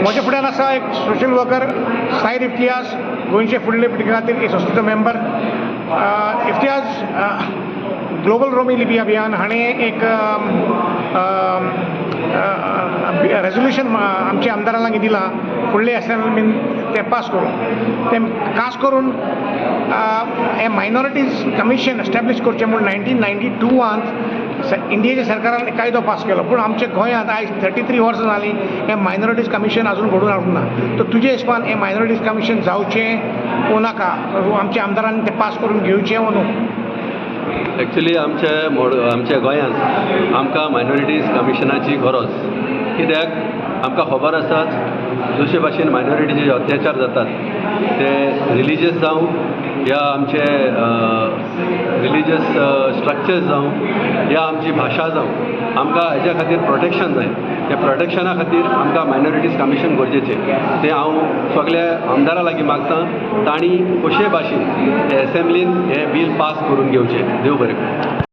म्हज्या फुड्यान आसा एक सोशल वर्कर साईद इफ्तियाज, गोंयचे फुडले पिळगे खातीर एक संस्थेचो मेंबर. इफ्तियाज, ग्लोबल रोमी लिपी अभियान हाणें एक रेजोल्यूशन आमच्या आमदारां लागीं दिलां फुडले असेंब्ली बीन ते पास करून. ते खास करून हे मायनॉरिटीज कमिशन एस्टॅब्लीश करचें म्हूण 1992 इंडियेच्या सरकारान एक कायदो पास केलो. पूण आमच्या गोंयांत आयज 33 वर्सां जालीं हे मायनॉरिटीज कमिशन आजून घडून हाडूंक ना. तर तुजे हिसपान हे मायनॉरिटीज कमिशन जावचें वो नाका, आमच्या आमदारांनी ते पास करून घेवचें वो न्हू? एक्चुली आमच्या गोंयांत आमकां मायनॉरिटीज कमिशनाची गरज, कित्याक आमकां खबर आसा जशे भाशेन मायनॉरिटीचे अत्याचार जातात ते रिलिजियस जावं या आमचे रिलिजियस स्ट्रक्चर्स जावं या आमची भाशा जावं, आमकां हेज्या खातीर प्रोटेक्शन जाय. त्या प्रोटेक्शना खातीर आमकां मायनॉरिटीज कमिशन गरजेचें. तें हांव सगल्या आमदारां लागीं मागतां तांणी कशे भाशेन एसेंब्लीन हें बील पास करून घेवचें. देव बरें करूं.